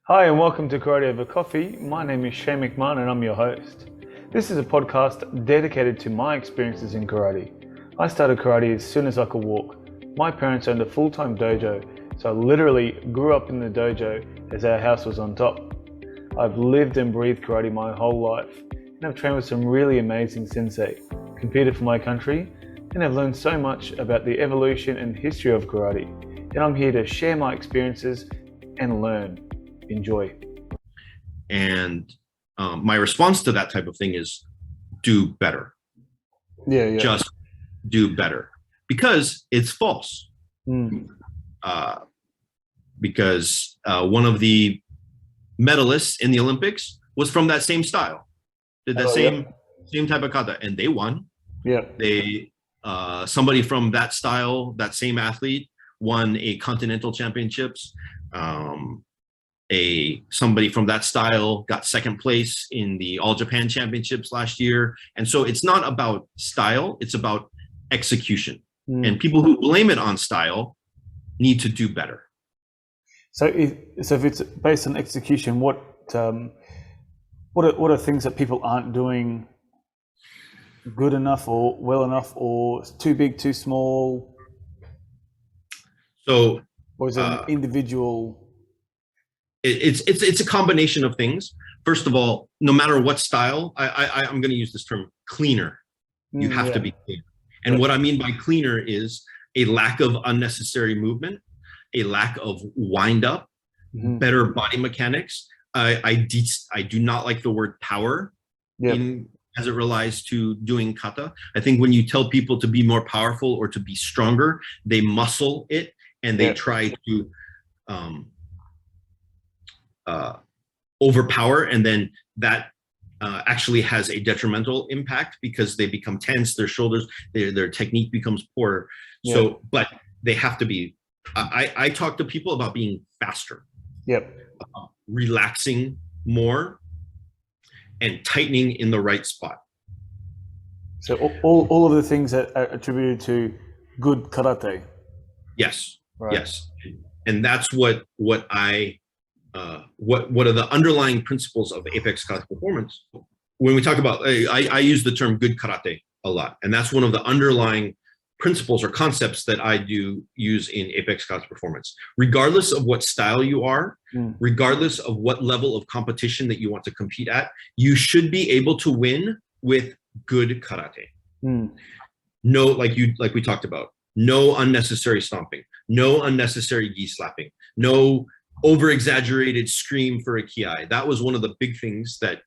Hi and welcome to Karate Over Coffee. My name is Shane McMahon and I'm your host. This is a podcast dedicated to my experiences in karate. I started karate as soon as I could walk. My parents owned a full-time dojo, so I literally grew up in the dojo as our house was on top. I've lived and breathed karate my whole life, and I've trained with some really amazing sensei, competed for my country, and I've learned so much about the evolution and history of karate. And I'm here to share my experiences and learn. Enjoy. And my response to that type of thing is do better. Yeah. Just do better, because it's false. Because one of the medalists in the Olympics was from that same style, did that same type of kata, and they won. Yeah. They somebody from that style, that same athlete, won a continental championships. Somebody from that style got second place in the All Japan Championships last year. And so it's not about style, it's about execution. And people who blame it on style need to do better. So if it's based on execution, what are things that people aren't doing good enough or well enough, or too big, too small? So, or is it an individual? It's a combination of things. First of all, no matter what style, I'm going to use this term, cleaner. You have to be clean. And what I mean by cleaner is a lack of unnecessary movement, a lack of wind up, better body mechanics. I do not like the word power as it relates to doing kata. I think when you tell people to be more powerful or to be stronger, they muscle it and they try to overpower, and then that actually has a detrimental impact because they become tense, their shoulders, their technique becomes poorer. So, but they have to be, I talk to people about being faster, relaxing more, and tightening in the right spot. So all of the things that are attributed to good karate. Yes, yes. And that's what are the underlying principles of Apex Kata performance. When we talk about, I use the term good karate a lot, and that's one of the underlying principles or concepts that I do use in Apex Kata performance. Regardless of what style you are, regardless of what level of competition that you want to compete at, you should be able to win with good karate. No, like we talked about, no unnecessary stomping, no unnecessary gi slapping, no over-exaggerated scream for a kiai. That was one of the big things that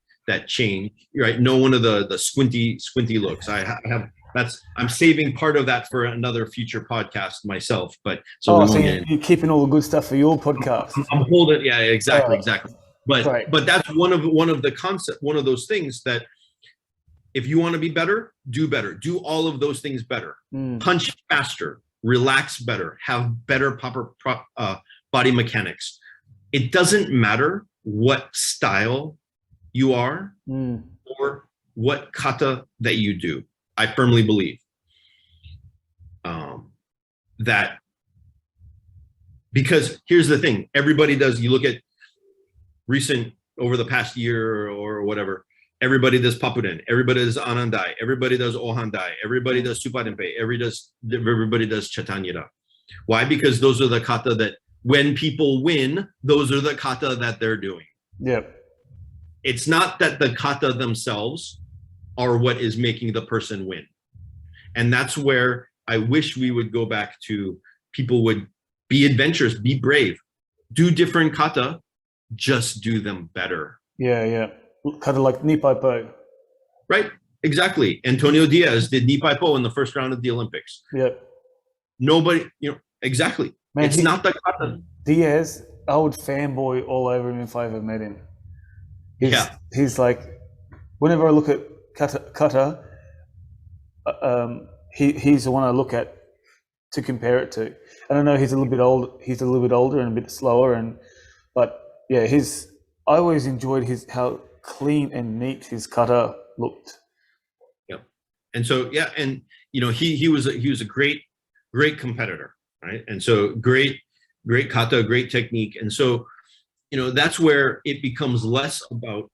changed, right? No one of the squinty looks. I'm saving part of that for another future podcast myself. But so you're keeping all the good stuff for your podcast. I'm holding, exactly. But that's one of the concept, one of those things that if you want to be better, do all of those things better. Punch faster, relax better, have better proper body mechanics. It doesn't matter what style you are or what kata that you do. I firmly believe that, because here's the thing, everybody does, you look at recent, over the past year or whatever, everybody does Papuden, everybody does Anandai, everybody does Ohandai, everybody does Supadenpei, everybody does Chatanyara. Why? Because those are the kata that, when people win, those are the kata that they're doing. It's not that the kata themselves are what is making the person win. And that's where I wish we would go back to, people would be adventurous, be brave, do different kata, just do them better. Kata like Nipai Po. Right, exactly. Antonio Diaz did Nipai Po in the first round of the Olympics. Nobody, exactly. Man, it's not the kata. Diaz, I would fanboy all over him if I ever met him. He's like, whenever I look at kata, he's the one I look at to compare it to. And I know he's a little bit old. He's a little bit older and a bit slower, but I always enjoyed how clean and neat his kata looked. And so and he was a great competitor. Right. And so great kata, great technique. And so that's where it becomes less about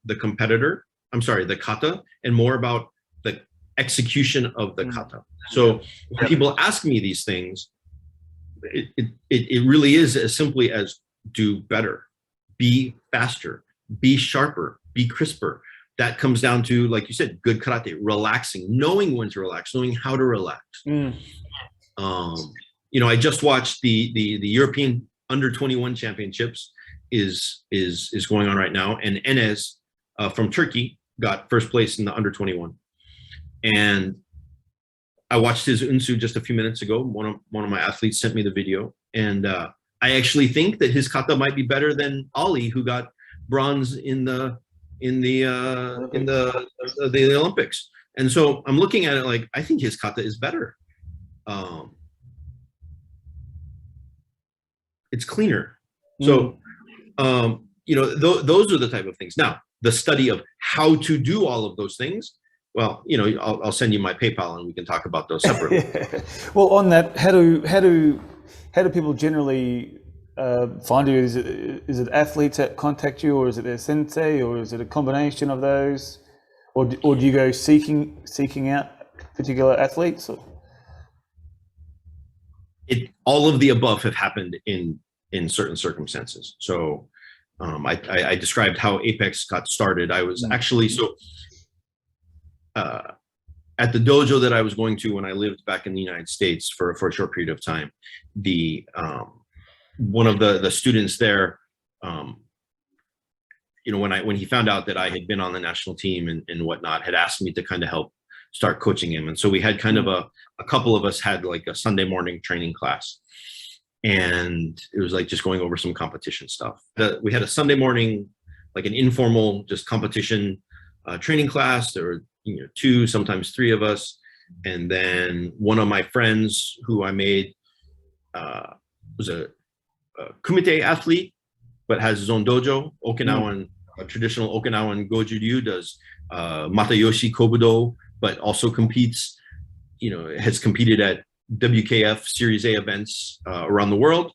the competitor, I'm sorry, the kata, and more about the execution of the kata. So when people ask me these things, it really is as simply as do better, be faster, be sharper, be crisper. That comes down to, like you said, good karate, relaxing, knowing when to relax, knowing how to relax. I just watched the European under 21 championships is going on right now, and Enes from Turkey got first place in the under 21. And I watched his unsu just a few minutes ago. One of my athletes sent me the video, and I actually think that his kata might be better than Ali, who got bronze in the Olympics. And so I'm looking at it like, I think his kata is better. It's cleaner. So, those are the type of things. Now, the study of how to do all of those things, well, I'll send you my PayPal and we can talk about those separately. Well, on that, how do people generally find you? Is it athletes that contact you, or is it their sensei, or is it a combination of those, or do you go seeking out particular athletes? Or? All of the above have happened in certain circumstances. So I described how Apex got started. I was actually at the dojo that I was going to when I lived back in the United States for a short period of time. The one of the students there, when he found out that I had been on the national team and whatnot, had asked me to kind of help start coaching him. And so we had kind of a couple of us had like a Sunday morning training class, and it was like just going over some competition stuff. We had a Sunday morning, like an informal, just competition training class. There were 2, sometimes 3 of us. And then one of my friends who I made was a kumite athlete, but has his own dojo, Okinawan, traditional Okinawan Goju-ryu, does Matayoshi Kobudo, but also competes, has competed at WKF Series A events around the world,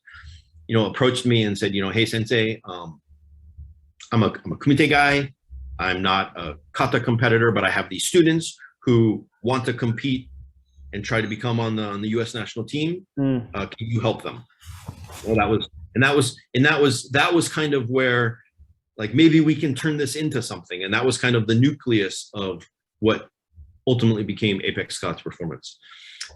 approached me and said, hey, sensei, I'm a kumite guy. I'm not a kata competitor, but I have these students who want to compete and try to become on the U.S. national team. Can you help them? Well, that was kind of where, like, maybe we can turn this into something. And that was kind of the nucleus of what ultimately became Apex Kata Performance.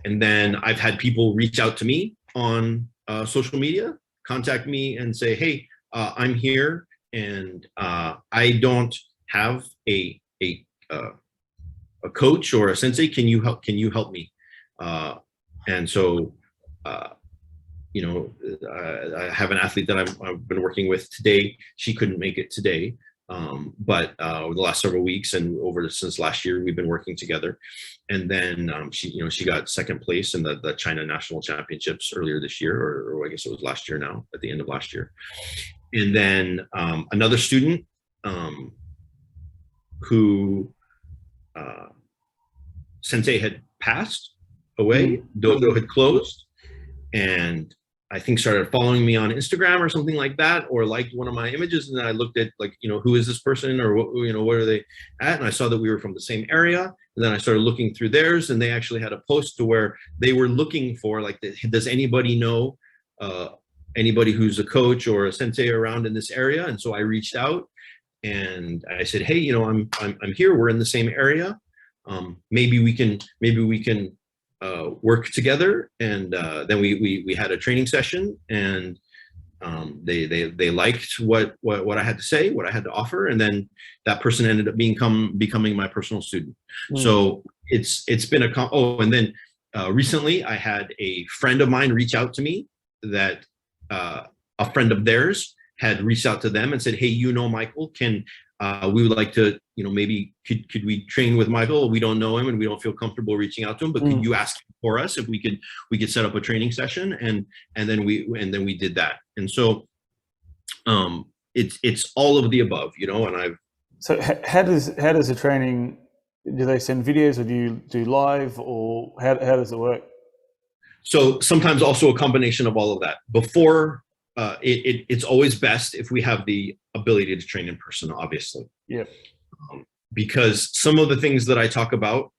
And then I've had people reach out to me on social media, contact me and say, hey, I'm here and I don't have a coach or a sensei. Can you help me? And so, I have an athlete that I've been working with today. She couldn't make it today. But over the last several weeks and since last year, we've been working together. And then she got second place in the China National Championships earlier this year, or I guess it was last year now, at the end of last year. And then another student who sensei had passed away, dojo had closed, and I think started following me on Instagram or something like that, or liked one of my images. And then I looked at, like, who is this person, or what are they at? And I saw that we were from the same area. And then I started looking through theirs, and they actually had a post to where they were looking for, like, does anybody know anybody who's a coach or a sensei around in this area? And so I reached out and I said, hey, I'm here. We're in the same area. Maybe we can work together. And then we had a training session, and they liked what I had to say, what I had to offer, and then that person ended up becoming my personal student. So it's been and then recently I had a friend of mine reach out to me that a friend of theirs had reached out to them and said, hey, Michael, we would like to, maybe could we train with Michael? We don't know him and we don't feel comfortable reaching out to him, but could you ask for us if we could set up a training session? And then we did that. And so it's all of the above, and So how does the training, do they send videos, or do you do live, or how does it work? So sometimes also a combination of all of that. Before it's always best if we have the ability to train in person, obviously. Yeah. Because some of the things that I talk about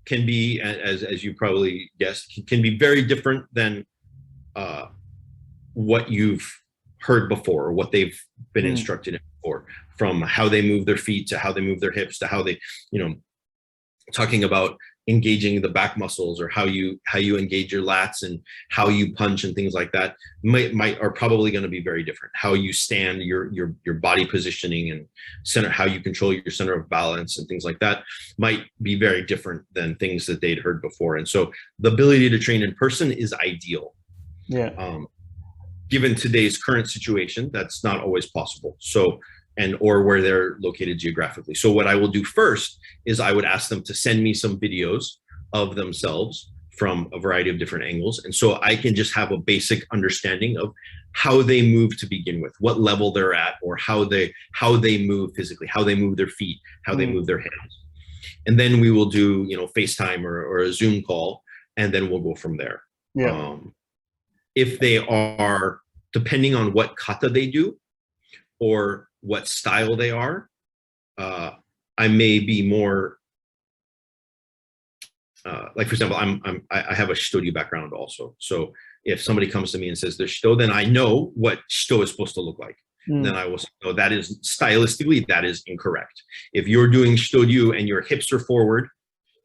can be, as you probably guessed, can be very different than what you've heard before, or what they've been instructed in before, from how they move their feet to how they move their hips to how they, talking about engaging the back muscles, or how you engage your lats and how you punch and things like that are probably going to be very different. How you stand, your body positioning and center, how you control your center of balance and things like that might be very different than things that they'd heard before. And so the ability to train in person is ideal. Yeah. Given today's current situation, that's not always possible. So, or where they're located geographically. So what I will do first is I would ask them to send me some videos of themselves from a variety of different angles. And so I can just have a basic understanding of how they move to begin with, what level they're at, or how they move physically, how they move their feet, how they move their hands. And then we will do, FaceTime or a Zoom call, and then we'll go from there. Yeah. If they are, depending on what kata they do or what style they are, I may be more, like for example, I have a Shito-Ryu background also. So if somebody comes to me and says they're Shito, then I know what Shito is supposed to look like. Then I will say, no, that is stylistically, that is incorrect. If you're doing Shito-Ryu and your hips are forward,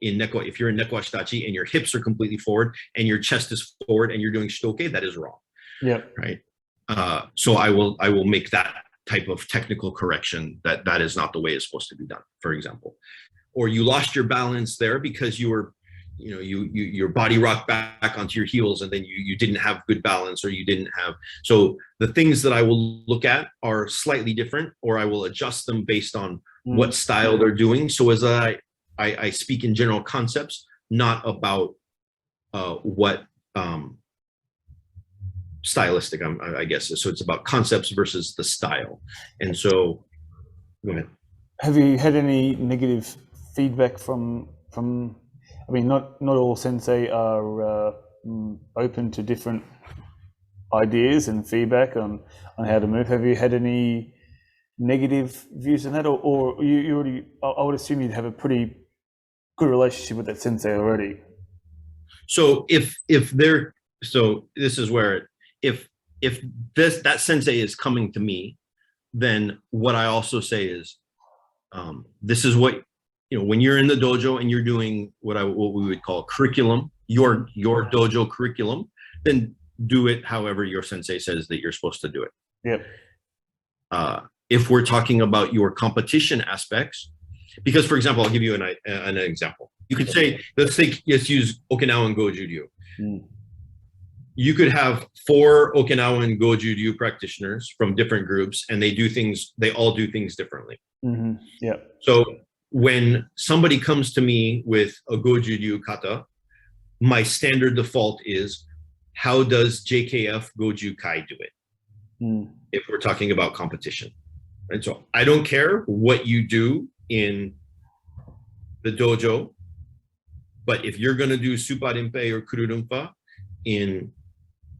if you're in Neko Ashitachi and your hips are completely forward and your chest is forward and you're doing Shitoke, that is wrong. Yeah. Right. So I will make that type of technical correction, that is not the way it's supposed to be done, for example. Or you lost your balance there because you were, your body rocked back onto your heels, and then you didn't have good balance, or you didn't have. So the things that I will look at are slightly different, or I will adjust them based on what style they're doing. So as I speak in general concepts, not about what stylistic, I guess. So it's about concepts versus the style. And so, go ahead. Have you had any negative feedback from? I mean, not all sensei are open to different ideas and feedback on how to move. Have you had any negative views on that, or you already? I would assume you'd have a pretty good relationship with that sensei already. So if this is where if that sensei is coming to me, then what I also say is, this is what, when you're in the dojo and you're doing what we would call curriculum, your dojo curriculum, then do it however your sensei says that you're supposed to do it. Yeah. If we're talking about your competition aspects, because for example, I'll give you an example. You could say, let's use Okinawan Goju-Ryu. You could have 4 Okinawan Goju-Ryu practitioners from different groups, and they all do things differently. Yeah. So when somebody comes to me with a Goju-Ryu Kata, my standard default is, how does JKF Goju Kai do it? If we're talking about competition. And so I don't care what you do in the dojo, but if you're going to do Supa-Rinpei or Kururumpa in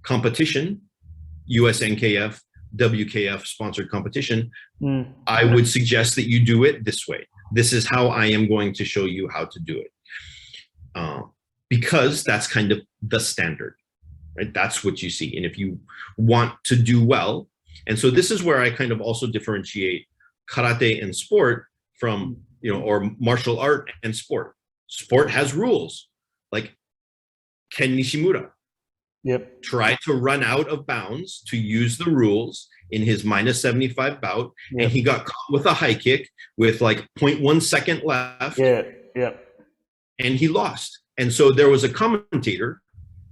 competition, USNKF, WKF sponsored competition, I would suggest that you do it this way. This is how I am going to show you how to do it. Because that's kind of the standard, right? That's what you see. And if you want to do well, and so this is where I kind of also differentiate karate and sport from, or martial art and sport. Sport has rules, like Ken Nishimura. Yep. Tried to run out of bounds to use the rules in his -75 bout, and he got caught with a high kick with like 0.1 second left. Yeah. And he lost. And so there was a commentator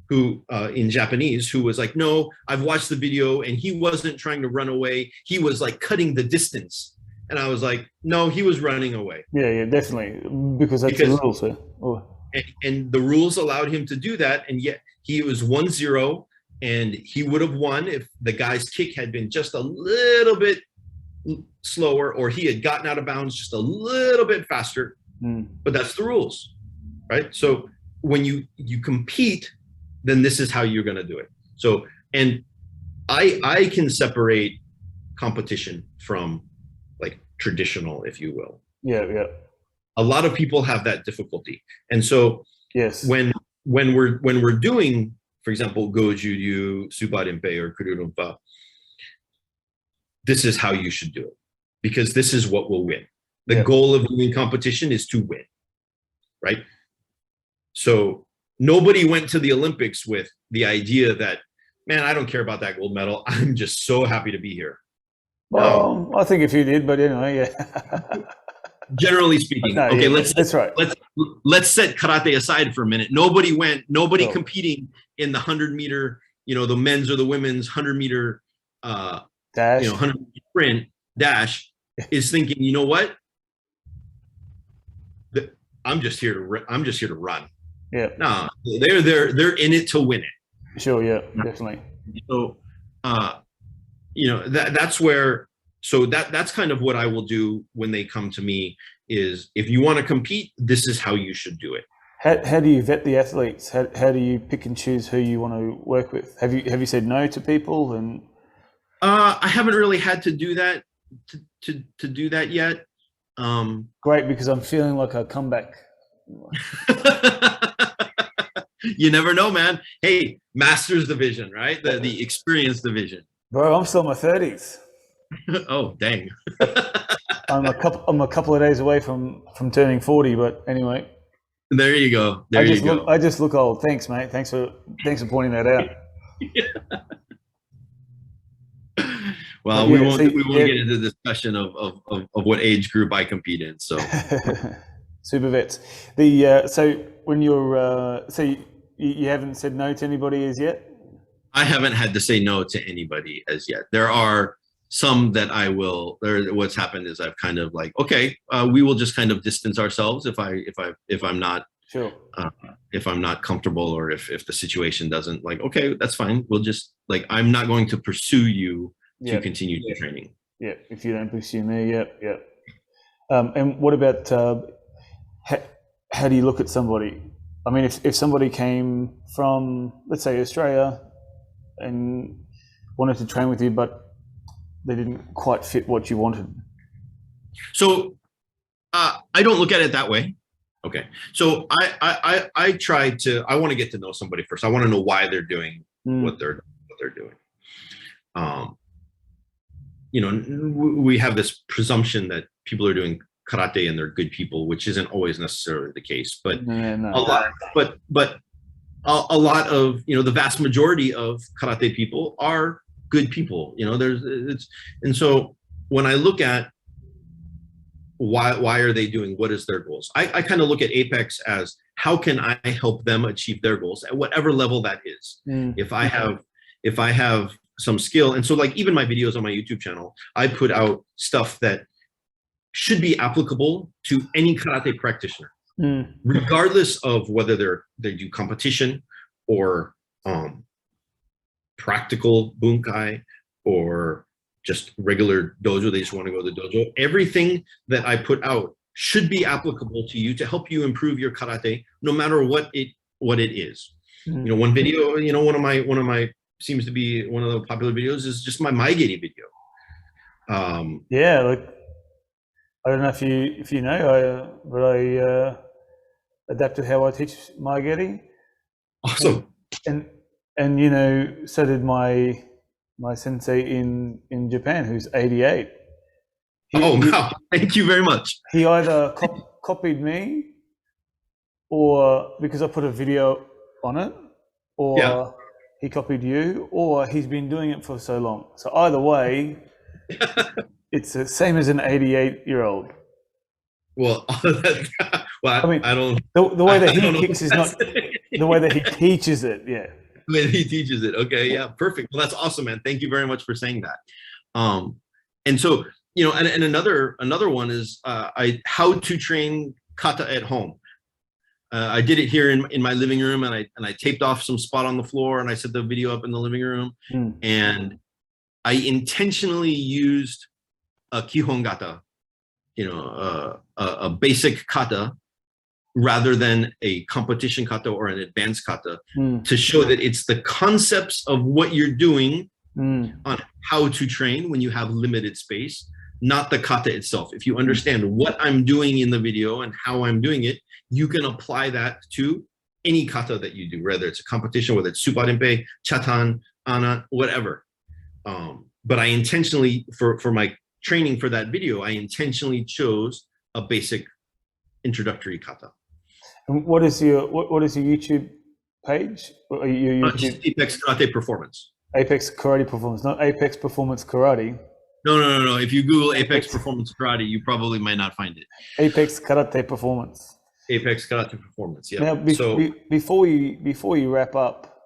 who, in Japanese, who was like, no, I've watched the video and he wasn't trying to run away. He was like cutting the distance. And I was like, no, he was running away. Yeah, definitely. Because that's the rules. And the rules allowed him to do that. And yet he was 1-0, and he would have won if the guy's kick had been just a little bit slower, or he had gotten out of bounds just a little bit faster. But that's the rules, right? So when you compete, then this is how you're going to do it. So, and I can separate competition from like traditional, if you will. Yeah, yeah. A lot of people have that difficulty, and so Yes. when we're doing, for example, Goju-Ryu, Suba-Rinpei, or Kuru-Rumpa, this is how you should do it, because this is what will win. The goal of doing competition is to win, right? So nobody went to the Olympics with the idea that, man, I don't care about that gold medal. I'm just so happy to be here. Well, no. I think if you did, but anyway, yeah. Generally speaking, no, okay, yeah, that's right. Let's set karate aside for a minute. Nobody competing in the 100-meter, the men's or the women's 100-meter dash, 100-meter sprint dash is thinking, you know what? I'm just here to run. Yeah. No, they're in it to win it. Sure. Yeah. Definitely. So, that's where. So that's kind of what I will do when they come to me is, if you want to compete, this is how you should do it. How do you vet the athletes? How do you pick and choose who you want to work with? Have you said no to people? And I haven't really had to do that to do that yet. Great, because I'm feeling like a comeback. You never know, man. Hey, Masters division, right? The experience division. Bro, I'm still in my 30s. Oh, dang. I'm a couple of days away from turning 40, but anyway. There you go. I just look old. Thanks, mate. Thanks for pointing that out. Well, we won't get into the discussion of what age group I compete in. So super vets. So when you're you haven't said no to anybody as yet? I haven't had to say no to anybody as yet. There are some that I will. What's happened is I've kind of like, okay, we will just kind of distance ourselves if I'm not sure, if I'm not comfortable, or if the situation doesn't, like, okay, that's fine. We'll just, like, I'm not going to pursue you to continue your training. Yeah, if you don't pursue me, yeah. And what about how do you look at somebody? I mean, if somebody came from, let's say, Australia and wanted to train with you, but they didn't quite fit what you wanted. So I don't look at it that way. Okay. So I try to, I want to get to know somebody first. I want to know why they're doing what they're doing. We have this presumption that people are doing karate and they're good people, which isn't always necessarily the case, but a lot of, the vast majority of karate people are good people. And so when I look at why are they doing, what is their goals, I kind of look at Apex as, how can I help them achieve their goals at whatever level that is. If I have some skill, and so, like, even my videos on my YouTube channel, I put out stuff that should be applicable to any karate practitioner, regardless of whether they do competition or practical bunkai or just regular dojo. They just want to go to the dojo. Everything that I put out should be applicable to you to help you improve your karate, no matter what it is. One video, one of my seems to be one of the popular videos is just my Maigeri video. Yeah, like, I don't know if you know, but I adapted how I teach Maigeri. Awesome. And so did my sensei in Japan, who's 88. Wow! Thank you very much. He either copied me, or because I put a video on it, or he copied you, or he's been doing it for so long. So either way, it's the same as an 88-year-old. Well, I mean, I don't. The way that he kicks is not the way that he teaches it. Yeah. The way he teaches it. Okay. Yeah. Perfect. Well, that's awesome, man. Thank you very much for saying that. And so, and another one is how to train kata at home. I did it here in my living room, and I taped off some spot on the floor, and I set the video up in the living room, and I intentionally used a kihon kata, a basic kata, rather than a competition kata or an advanced kata, to show that it's the concepts of what you're doing on how to train when you have limited space, not the kata itself. If you understand what I'm doing in the video and how I'm doing it, you can apply that to any kata that you do, whether it's a competition, whether it's suparenpe, chatan, ana, whatever. But I intentionally, for my training for that video, I intentionally chose a basic introductory kata. And what is your YouTube page? Just Apex Karate Performance. Apex Karate Performance, not Apex Performance Karate. No. If you Google Apex Performance Karate, you probably might not find it. Apex Karate Performance. Apex Karate Performance. Yeah. Now, before you wrap up,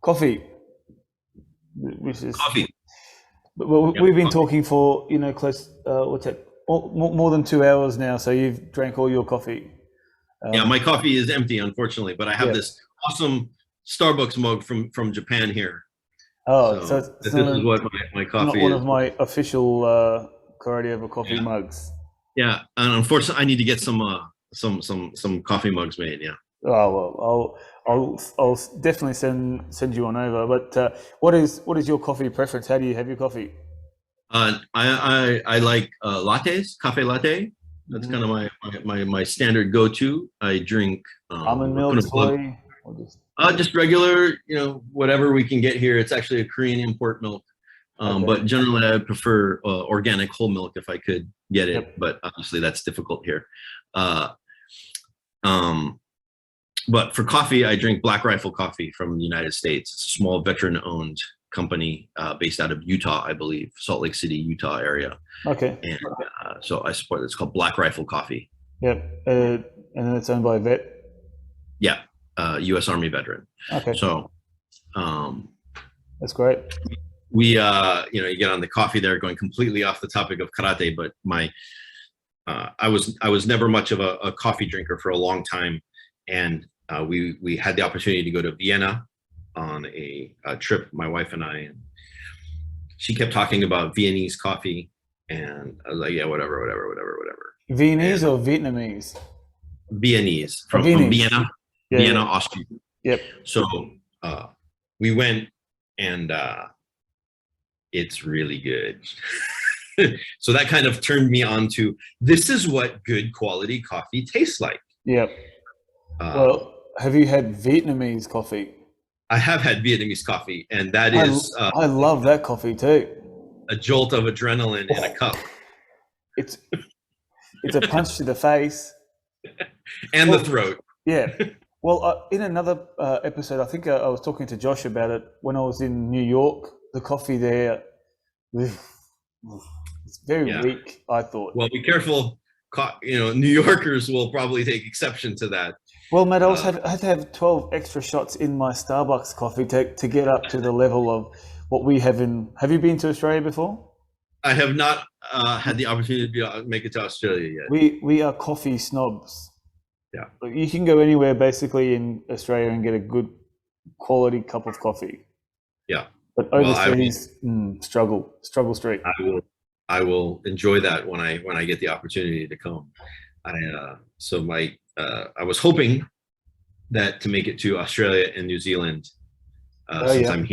coffee, which is coffee. Well, we've been talking for close. What's that? More than 2 hours now. So you've drank all your coffee. Yeah, my coffee is empty, unfortunately, but I have this awesome Starbucks mug from Japan here. Oh, so this is what my coffee is. One of my official Karate Over Coffee mugs. Yeah, and unfortunately, I need to get some coffee mugs made. Yeah. Oh well, I'll definitely send you one over. But what is your coffee preference? How do you have your coffee? I like lattes, cafe latte. That's kind of my standard go-to. I drink almond milk, soy. Just regular, whatever we can get here. It's actually a Korean import milk, but generally I prefer organic whole milk if I could get it. Yep. But obviously that's difficult here. But for coffee, I drink Black Rifle coffee from the United States. It's a small veteran-owned company based out of Utah, I believe, Salt Lake City, Utah area. Okay. And so I support it. It's called Black Rifle Coffee. Yep. And then it's owned by a vet? Yeah. U.S. Army veteran. Okay. So that's great. We, you get on the coffee there, going completely off the topic of karate, but I was never much of a coffee drinker for a long time. And we had the opportunity to go to Vienna on a trip, my wife and I, and she kept talking about Viennese coffee, and I was like, yeah, whatever. Viennese or Vietnamese? Viennese from Vienna, Vienna, Austria. Yep. So we went, and it's really good. So that kind of turned me on to, this is what good quality coffee tastes like. Yep. Well, have you had Vietnamese coffee? I have had Vietnamese coffee, and that is... I love that coffee too. A jolt of adrenaline in a cup. It's a punch to the face. And the throat. Yeah. Well, in another episode, I think I was talking to Josh about it when I was in New York. The coffee there, it's very weak, I thought. Well, be careful. New Yorkers will probably take exception to that. Well, Matt, I had to have 12 extra shots in my Starbucks coffee to get up to the level of what we have in... Have you been to Australia before? I have not had the opportunity to make it to Australia yet. We are coffee snobs. Yeah. You can go anywhere basically in Australia and get a good quality cup of coffee. Yeah. But overseas, struggle street. I will enjoy that when I get the opportunity to come. I was hoping that to make it to Australia and New Zealand, since I'm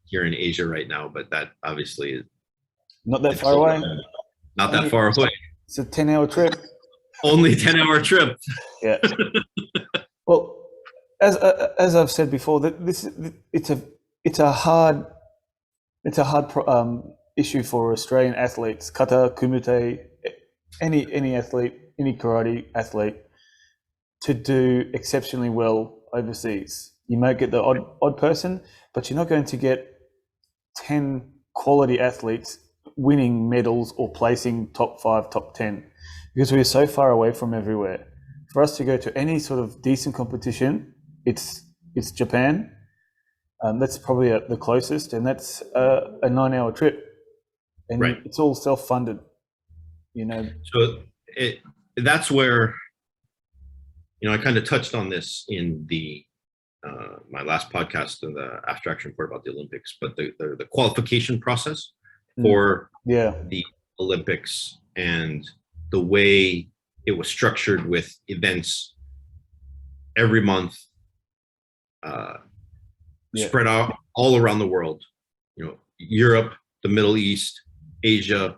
here in Asia right now, but that obviously is not that far away. Not that far away. It's a 10-hour trip. Only 10-hour trip. Yeah. Well, as I've said before, that it's a hard issue for Australian athletes, kata, kumite, any athlete, any karate athlete, to do exceptionally well overseas. You might get the odd person, but you're not going to get 10 quality athletes winning medals or placing top 5, top 10, because we're so far away from everywhere. For us to go to any sort of decent competition, it's Japan. That's probably the closest, and that's a 9-hour trip, and it's all self-funded. So that's where I kind of touched on this in the my last podcast in the After Action report about the Olympics, but the qualification process for the Olympics and the way it was structured with events every month, spread out all around the world. Europe, the Middle East, Asia,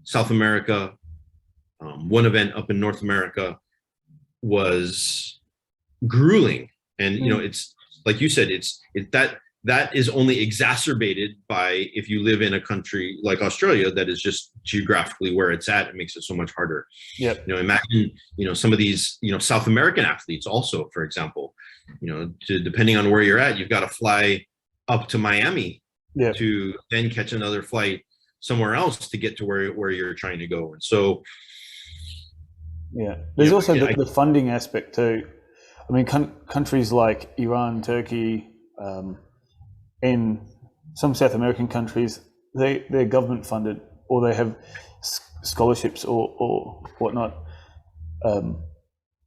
South America. One event up in North America was grueling, and it's like you said, it's that is only exacerbated by if you live in a country like Australia that is just geographically where it's at. It makes it so much harder. Imagine some of these South American athletes also, for example, depending on where you're at, you've got to fly up to Miami to then catch another flight somewhere else to get to where you're trying to go. And so there's also the funding aspect too. I mean, countries like Iran, Turkey, and some South American countries, they're government funded, or they have scholarships or whatnot.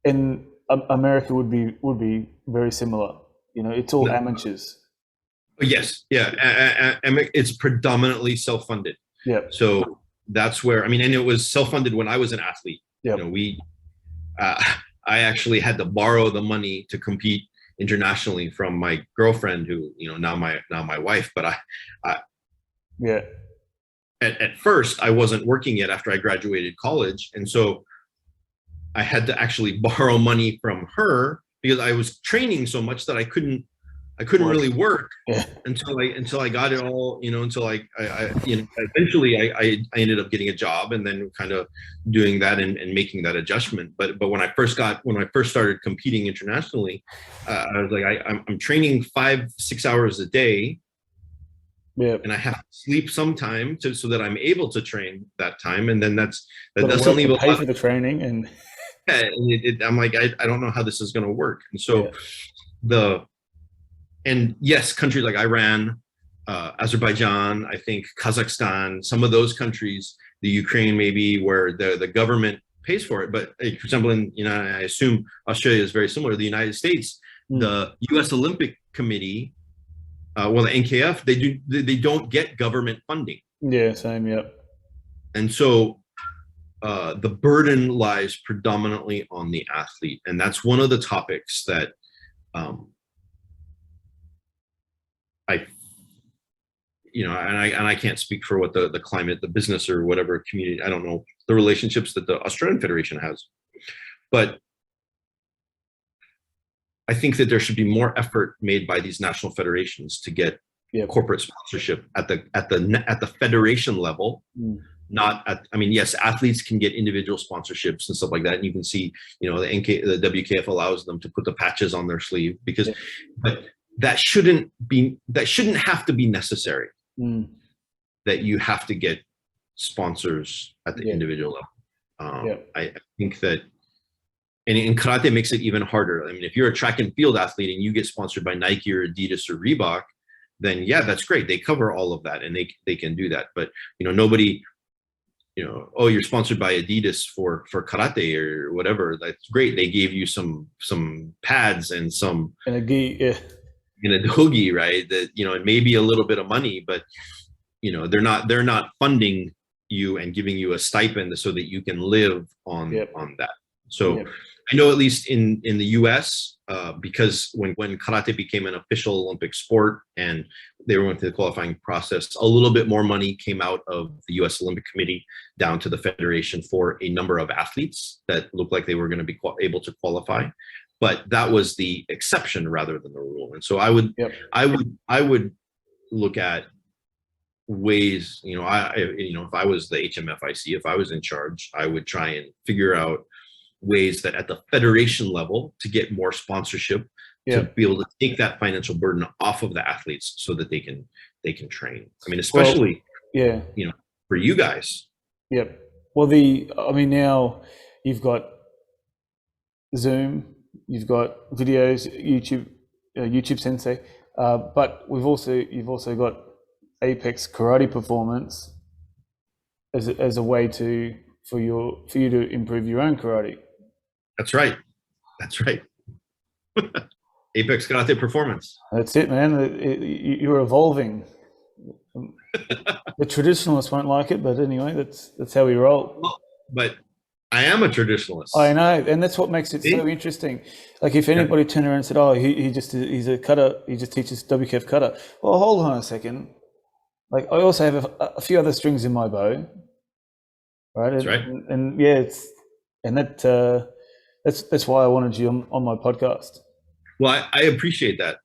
And America would be very similar. It's all amateurs. Yes, it's predominantly self-funded. So that's where, and it was self-funded when I was an athlete. I actually had to borrow the money to compete internationally from my girlfriend, who now my wife. But at first I wasn't working yet after I graduated college, and so I had to actually borrow money from her because I was training so much that I couldn't really work until I got it all, until I eventually I ended up getting a job and then kind of doing that and making that adjustment. But when I first started competing internationally, I was like, I'm training 5-6 hours a day. And I have to sleep sometime so that I'm able to train that time. And then that doesn't leave a pay for the training. And I'm like, I don't know how this is going to work. And so and yes, countries like Iran, Azerbaijan, I think Kazakhstan, some of those countries, the Ukraine maybe, where the government pays for it. But for example, I assume Australia is very similar. The United States, the U.S. Olympic Committee, the NKF, they don't get government funding. Same. And so the burden lies predominantly on the athlete, and that's one of the topics that I can't speak for what the climate, the business or whatever community, I don't know the relationships that the Australian Federation has, but I think that there should be more effort made by these national federations to get corporate sponsorship at the federation level. Not at, yes, athletes can get individual sponsorships and stuff like that, and you can see, the WKF allows them to put the patches on their sleeve but that shouldn't have to be necessary. That you have to get sponsors at the individual level. I think that, and in karate makes it even harder. If you're a track and field athlete and you get sponsored by Nike or Adidas or Reebok, then that's great. They cover all of that and they can do that. But nobody, you're sponsored by Adidas for karate or whatever. That's great. They gave you some pads and a gi, in a hoagie, right? That and maybe a little bit of money, but they're not funding you and giving you a stipend so that you can live on that. So I know at least in the U.S. Because when karate became an official Olympic sport and they went through the qualifying process, a little bit more money came out of the U.S. Olympic Committee down to the federation for a number of athletes that looked like they were going to be able to qualify. But that was the exception rather than the rule. And so I would look at ways, if I was the HMFIC, if I was in charge, I would try and figure out ways that at the federation level to get more sponsorship to be able to take that financial burden off of the athletes so that they can train. Especially for you guys. Well, now you've got Zoom, you've got videos, YouTube Sensei, but you've also got Apex Karate Performance as a way for you to improve your own karate. That's right. Apex Karate Performance. That's it, man. You're evolving. The traditionalists won't like it, but anyway, that's how we roll. But I am a traditionalist. I know, and that's what makes it so interesting. Like if anybody turned around and said, "Oh, he's a kata, he just teaches WKF kata." Well, hold on a second. Like I also have a few other strings in my bow, right? That's right. And yeah, that's why I wanted you on my podcast. Well, I appreciate that.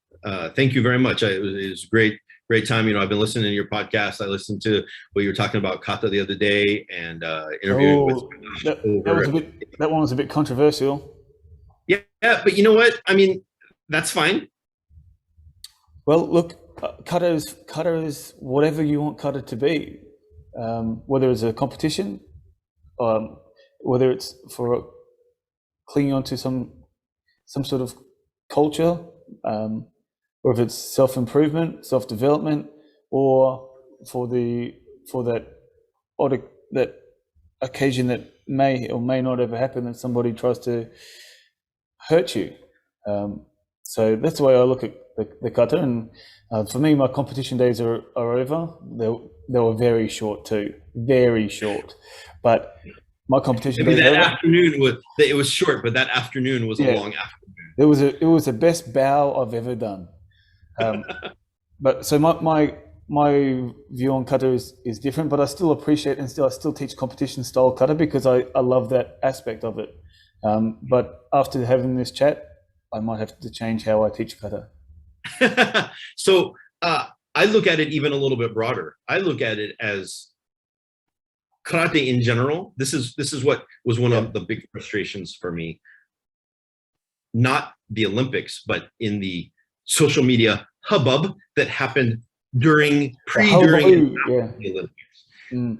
Thank you very much. It was great time. I've been listening to your podcast. I listened to what you were talking about kata the other day, and interviewing with that one was a bit controversial. Yeah, but you know what? I mean, that's fine. Well, look, kata is whatever you want kata to be, whether it's a competition, whether it's for clinging onto some sort of culture, or if it's self-improvement, self-development, or for that occasion that may or may not ever happen, that somebody tries to hurt you. So that's the way I look at the kata. And for me, my competition days are over. They were very short too, very short. But my competition days that afternoon was short, but that afternoon was a long afternoon. It was the best bow I've ever done. But so my view on kata is different, but I still appreciate and I still teach competition style kata because I love that aspect of it. But after having this chat, I might have to change how I teach kata. So I look at it even a little bit broader. I look at it as karate in general. This is what was one of the big frustrations for me. Not the Olympics, but in the social media hubbub that happened during the Olympics,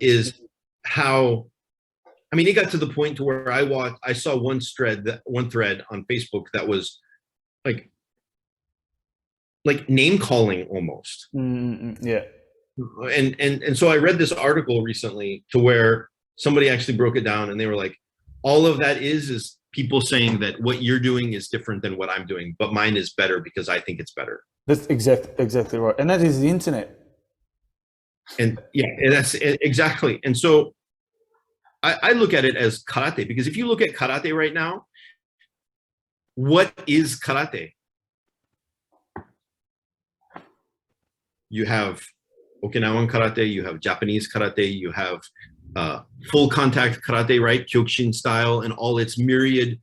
is how, I mean, it got to the point to where I saw one thread on Facebook that was like name calling almost. Yeah. And so I read this article recently to where somebody actually broke it down, and they were like, all of that is people saying that what you're doing is different than what I'm doing, but mine is better because I think it's better. That's exactly right. And that is the internet. And that's exactly. And so I look at it as karate, because if you look at karate right now, what is karate? You have Okinawan karate, you have Japanese karate, you have full contact karate, right? Kyokushin style and all its myriad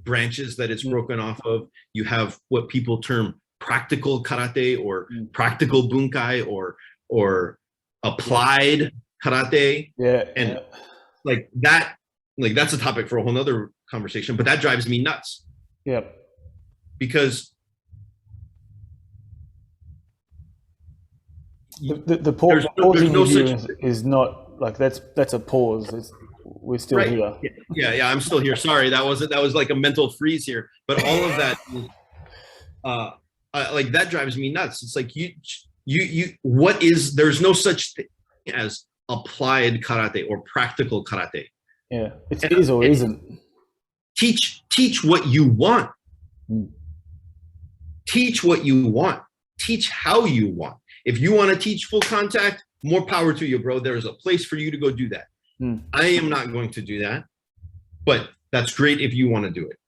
branches that it's broken off of. You have what people term practical karate or practical bunkai or applied karate. And like that's a topic for a whole nother conversation, but that drives me nuts. Yep. Because the pause is not like that's a pause. We're still here. Yeah, I'm still here. Sorry, that was like a mental freeze here. But all of that, like that drives me nuts. It's like there's no such thing as applied karate or practical karate. Yeah, it is or isn't. Teach what you want. Teach what you want. Teach how you want. If you want to teach full contact, more power to you, bro. There is a place for you to go do that. I am not going to do that, but that's great if you want to do it.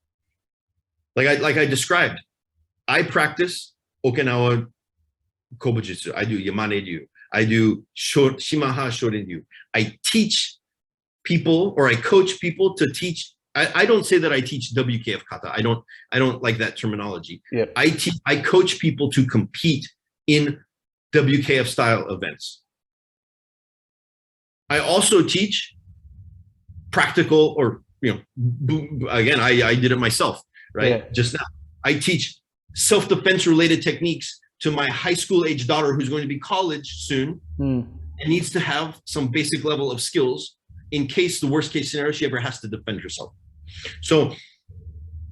Like I described, I practice Okinawa Kobujutsu. I do Yamane-ryu. I do Shima-Ha Shorin-Ryu. I teach people, or I coach people to teach. I don't say that I teach WKF Kata. I don't like that terminology. Yep. I coach people to compete in WKF style events. I also teach practical, or again, I did it myself, right? Yeah. Just now, I teach self-defense related techniques to my high school age daughter who's going to be college soon and needs to have some basic level of skills in case the worst case scenario she ever has to defend herself. So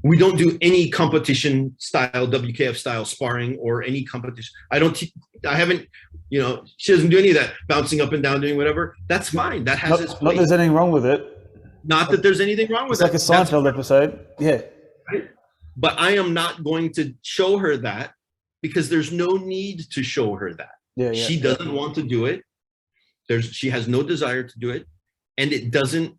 we don't do any competition style, WKF style sparring or any competition. I haven't, she doesn't do any of that bouncing up and down, doing whatever. That's fine. That has its place. Not there's anything wrong with it. Not that there's anything wrong with it. It's like a Seinfeld episode. Yeah. Right? But I am not going to show her that because there's no need to show her that. Yeah. She doesn't want to do it. She has no desire to do it. And it doesn't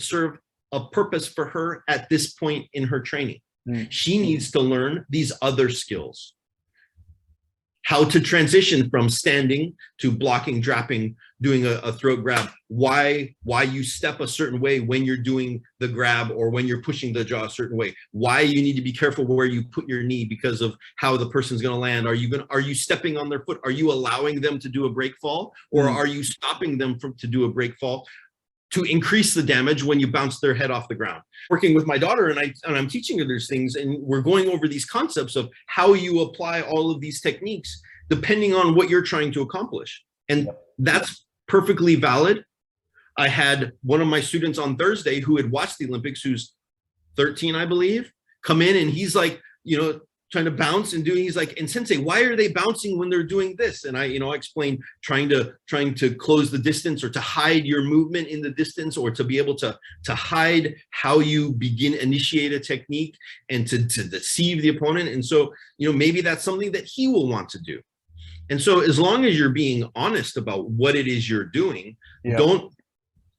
serve a purpose for her at this point in her training. Mm. She needs to learn these other skills. How to transition from standing to blocking, dropping, doing a throat grab, why you step a certain way when you're doing the grab or when you're pushing the jaw a certain way, why you need to be careful where you put your knee because of how the person's going to land. Are you stepping on their foot? Are you allowing them to do a break fall, or are you stopping them to do a break fall to increase the damage when you bounce their head off the ground? Working with my daughter, and I'm teaching her these things, and we're going over these concepts of how you apply all of these techniques depending on what you're trying to accomplish. And that's perfectly valid. I had one of my students on Thursday who had watched the Olympics, who's 13, I believe, come in, and he's like, trying to bounce and doing, he's like, and sensei, why are they bouncing when they're doing this? And I explained trying to close the distance, or to hide your movement in the distance, or to be able to hide how you initiate a technique and to deceive the opponent. And so, maybe that's something that he will want to do. And so as long as you're being honest about what it is you're doing,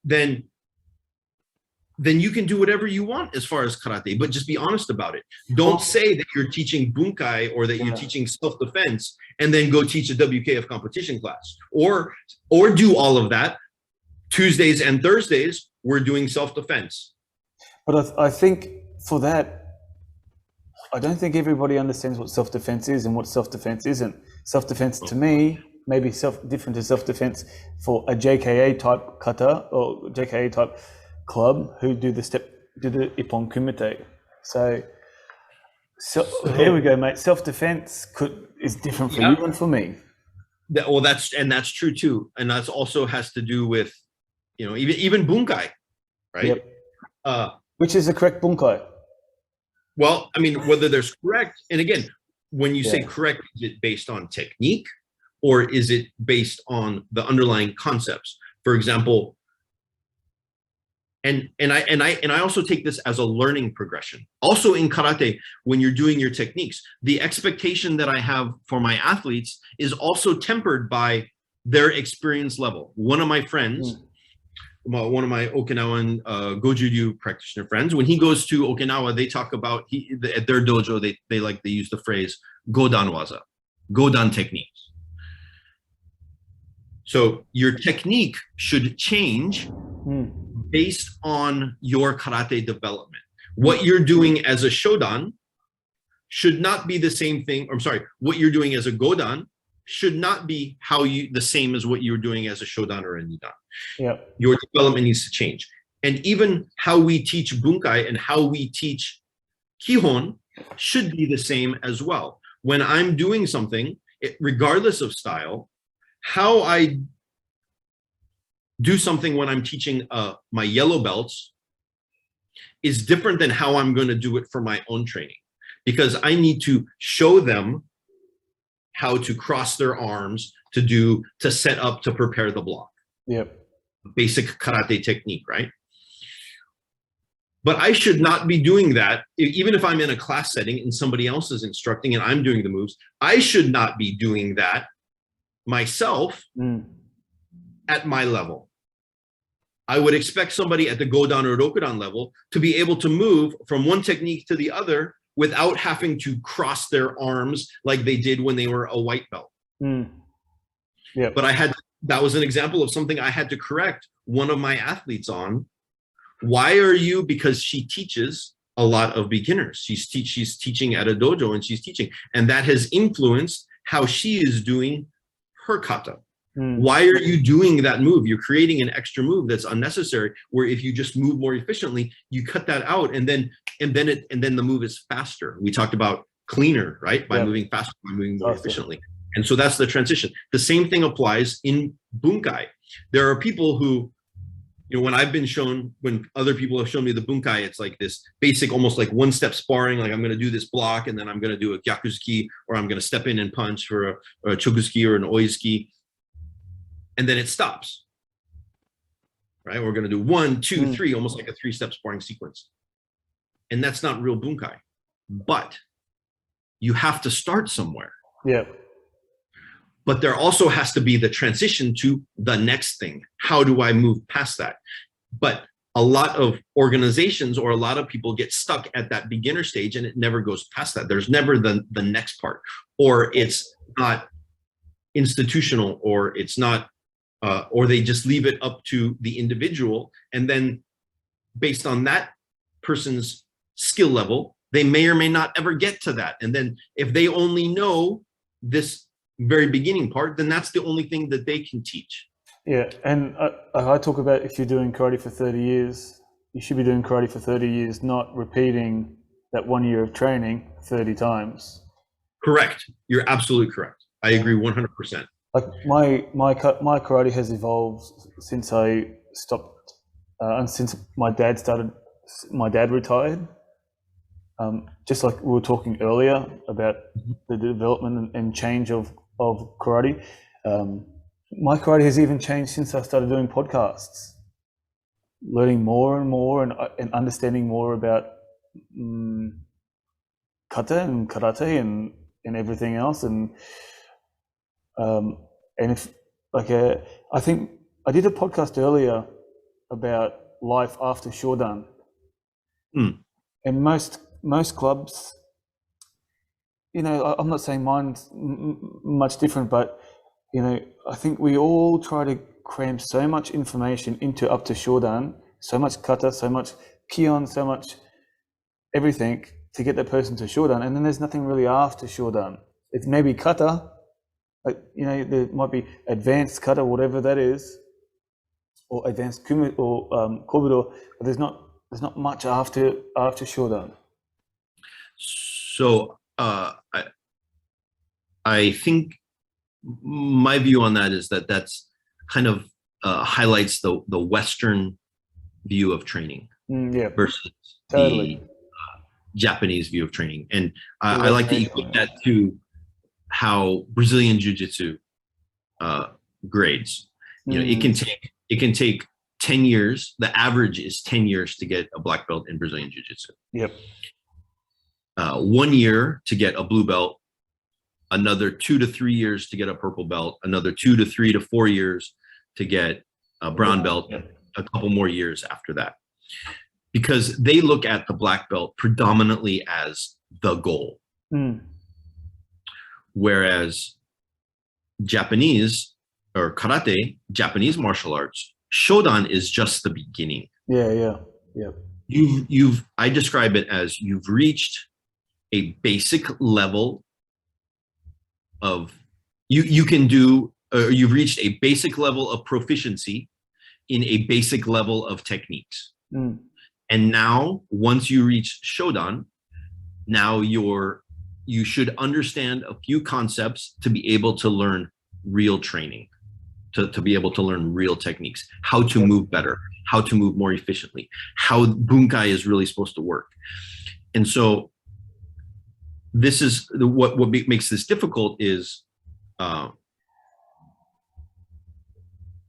then you can do whatever you want as far as karate, but just be honest about it. Don't say that you're teaching bunkai or that you're teaching self-defense and then go teach a WKF competition class, or do all of that. Tuesdays and Thursdays, we're doing self-defense. But I think for that, I don't think everybody understands what self-defense is and what self-defense isn't. Self-defense to me may be different to self-defense for a JKA type kata or JKA type club who do the ippon kumite. So here we go, mate. Self-defense is different for you and for me. That's true too, and that's also has to do with even bunkai, right? Which is the correct bunkai? Well, I mean, whether there's correct, and again, when you say correct, is it based on technique, or is it based on the underlying concepts? For example, and I also take this as a learning progression. Also in karate, when you're doing your techniques, the expectation that I have for my athletes is also tempered by their experience level. One of my friends, one of my Okinawan Goju-Ryu practitioner friends, when he goes to Okinawa, they talk about, at their dojo, they use the phrase Godan waza, Godan techniques. So your technique should change based on your karate development. What you're doing as a Shodan should not be the same thing. I'm sorry, what you're doing as a Godan should not be the same as what you're doing as a Shodan or a Nidan. Your development needs to change. And even how we teach bunkai and how we teach kihon should be the same as well. When I'm doing something, regardless of style, how I do something when I'm teaching my yellow belts is different than how I'm going to do it for my own training, because I need to show them how to cross their arms, to set up, to prepare the block. Basic karate technique, right? But I should not be doing that. Even if I'm in a class setting and somebody else is instructing and I'm doing the moves, I should not be doing that myself at my level. I would expect somebody at the Godan or Rokudan level to be able to move from one technique to the other without having to cross their arms like they did when they were a white belt. But that was an example of something I had to correct one of my athletes on. Why are you? Because she teaches a lot of beginners. She's teaching at a dojo, and she's teaching, and that has influenced how she is doing her kata. Why are you doing that move? You're creating an extra move that's unnecessary, where if you just move more efficiently, you cut that out, and then the move is faster. We talked about cleaner, right? By moving faster, by moving more efficiently. And so that's the transition. The same thing applies in bunkai. There are people who, when I've been shown, when other people have shown me the bunkai, it's like this basic, almost like one-step sparring, like I'm going to do this block, and then I'm going to do a gyakuzuki, or I'm going to step in and punch for a chokuzuki or an oizuki, and then it stops, right? We're going to do 1, 2, 3, almost like a 3-step sparring sequence. And that's not real bunkai. But you have to start somewhere. But there also has to be the transition to the next thing. How do I move past that? But a lot of organizations or a lot of people get stuck at that beginner stage and it never goes past that. There's never the next part, or it's not institutional, or it's not, or they just leave it up to the individual. And then based on that person's skill level, they may or may not ever get to that. And then if they only know this very beginning part, then that's the only thing that they can teach. Yeah, and I talk about, if you're doing karate for 30 years, you should be doing karate for 30 years, not repeating that 1 year of training 30 times. Correct. You're absolutely correct. I agree 100%. Like my karate has evolved since I stopped, and since my dad retired. Just like we were talking earlier about the development and change of karate. My karate has even changed since I started doing podcasts, learning more and more and understanding more about kata and karate and everything else. And if I think I did a podcast earlier about life after Showdown, and most clubs, you know, I'm not saying mine's much different, but you know, I think we all try to cram so much information into up to Showdown, so much kata, so much kion, so much everything to get that person to Showdown, and then there's nothing really after Showdown. It's maybe kata, like, you know, there might be advanced kata, whatever that is, or advanced kumi or kobudo, but there's not much after Showdown. So I think my view on that is that that's kind of highlights the Western view of training versus the Japanese view of training. And I like to equate that to how Brazilian Jiu-Jitsu grades. You know, it can take 10 years. The average is 10 years to get a black belt in Brazilian Jiu-Jitsu. Yep. 1 year to get a blue belt, another 2 to 3 years to get a purple belt, another 2 to 3 to 4 years to get a brown belt, a couple more years after that. Because they look at the black belt predominantly as the goal. Whereas Japanese or karate, Japanese martial arts, Shodan is just the beginning. Yeah. I describe it as you've reached a basic level of you've reached a basic level of proficiency in a basic level of techniques. And now once you reach Shodan, now you should understand a few concepts to be able to learn real training, to be able to learn real techniques, how to move better, how to move more efficiently, how bunkai is really supposed to work. And so this is what makes this difficult is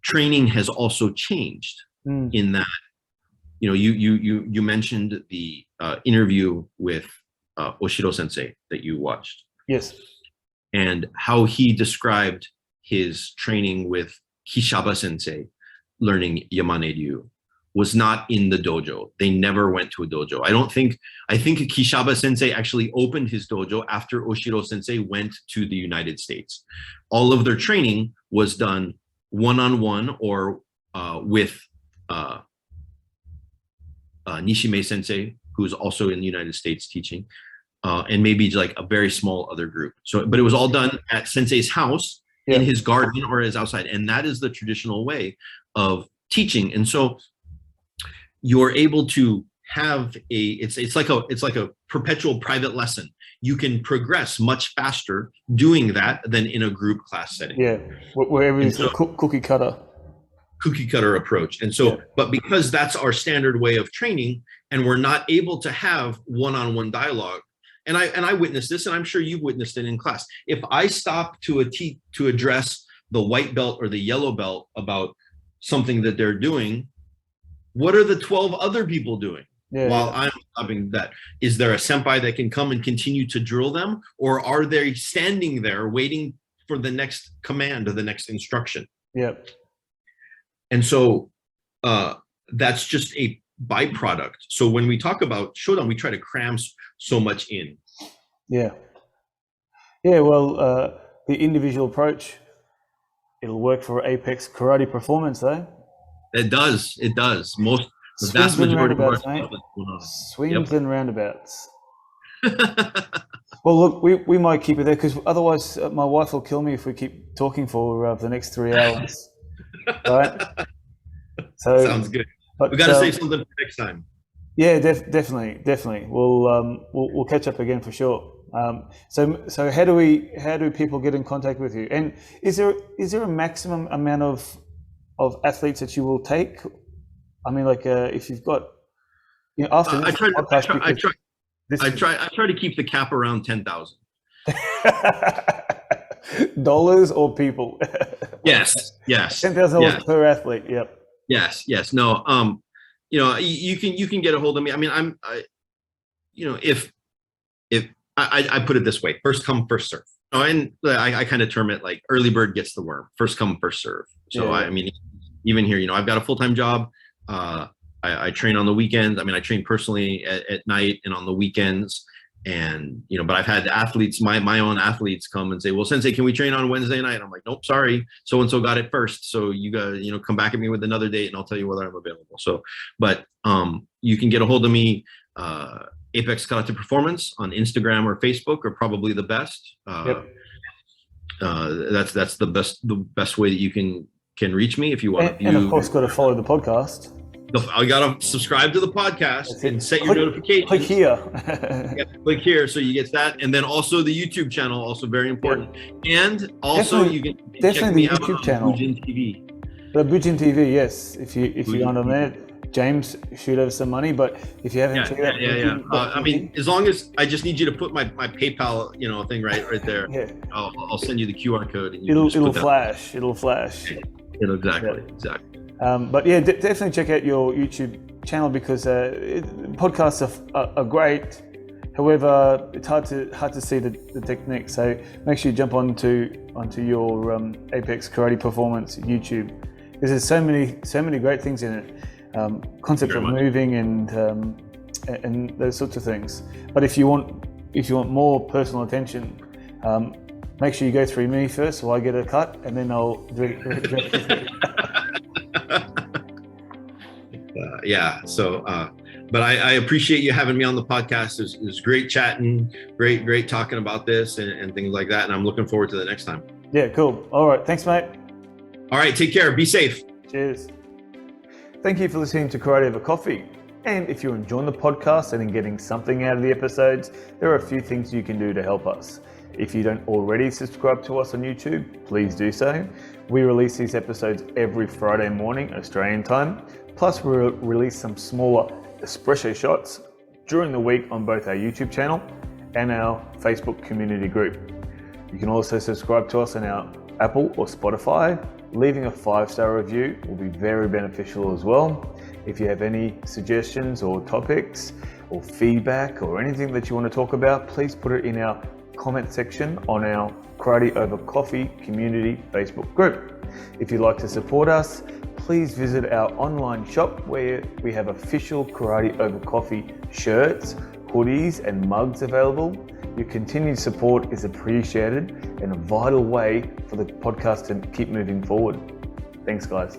training has also changed in that, you know, you mentioned the interview with Oshiro Sensei that you watched. Yes. And how he described his training with Kishaba Sensei, learning Yamane Ryu, was not in the dojo. They never went to a dojo. I think Kishaba Sensei actually opened his dojo after Oshiro Sensei went to the United States. All of their training was done one-on-one or with Nishime Sensei, who's also in the United States teaching, and maybe like a very small other group. So, but it was all done at Sensei's house, in his garden or his outside. And that is the traditional way of teaching. And so you're able to have it's like a perpetual private lesson. You can progress much faster doing that than in a group class setting. Yeah, wherever it's a cookie cutter approach. And so, but because that's our standard way of training, and we're not able to have one-on-one dialogue, and I witnessed this, and I'm sure you've witnessed it in class. If I stop to address the white belt or the yellow belt about something that they're doing, what are the 12 other people doing while I'm stopping that? Is there a senpai that can come and continue to drill them, or are they standing there waiting for the next command or the next instruction? Yep. And so that's just a byproduct. So when we talk about Showdown, we try to cram so much in. Yeah. Yeah, well, the individual approach, it'll work for Apex Karate Performance, though. It does. The Swings vast and majority of our roundabouts, stuff mate. is going on. Swings and roundabouts. Well, look, we might keep it there because otherwise my wife will kill me if we keep talking for the next 3 hours. Right? So sounds good. But, We got to say something for next time. Yeah, definitely. We'll catch up again for sure. So how do people get in contact with you? And is there a maximum amount of athletes that you will take? I mean, like if you've got, after I try to keep the cap around 10,000 dollars or people. Yes. $10,000 per athlete. Yep. Yes. No. You can get a hold of me. I mean, if I put it this way: first come, first serve. Oh, and I kind of term it like early bird gets the worm. First come, first serve. So yeah. I mean, even here, I've got a full-time job. I train on the weekends. I mean, I train personally at night and on the weekends. And, but I've had athletes, my own athletes come and say, well, Sensei, can we train on Wednesday night? I'm like, nope, sorry. So-and-so got it first. So you guys, come back at me with another date and I'll tell you whether I'm available. So, but you can get a hold of me, Apex Kata Performance on Instagram or Facebook are probably the best. Yep. That's the best way that you can reach me if you want to view. And of course, got to follow the podcast. I got to subscribe to the podcast and set your notifications. Click here. Click here so you get that. And then also the YouTube channel, also very important. Yeah. And also you can check me out on channel. Bujin TV. The Bujin TV, yes. If you aren't on there, James shoot over some money. But if you haven't checked out, I mean, as long as I just need you to put my PayPal, thing right there. Yeah. I'll send you the QR code and it'll flash. It'll flash. Exactly. But yeah, definitely check out your YouTube channel because podcasts are great. However, it's hard to see the technique. So make sure you jump onto your Apex Karate Performance YouTube because there's so many great things in it. Concept of moving and those sorts of things. But if you want more personal attention, make sure you go through me first, so I get a cut, and then I'll direct you. But I appreciate you having me on the podcast. It was great chatting, great talking about this and things like that. And I'm looking forward to the next time. Yeah, cool. All right. Thanks, mate. All right. Take care. Be safe. Cheers. Thank you for listening to Karate Over Coffee. And if you're enjoying the podcast and getting something out of the episodes, there are a few things you can do to help us. If you don't already subscribe to us on YouTube, please do so. We release these episodes every Friday morning, Australian time. Plus, we release some smaller espresso shots during the week on both our YouTube channel and our Facebook community group. You can also subscribe to us on our Apple or Spotify. Leaving a 5-star review will be very beneficial as well. If you have any suggestions or topics or feedback or anything that you want to talk about, please put it in our comment section on our Karate Over Coffee community Facebook group. If you'd like to support us, please visit our online shop where we have official Karate Over Coffee shirts, hoodies and mugs available. Your continued support is appreciated and a vital way for the podcast to keep moving forward. Thanks, guys.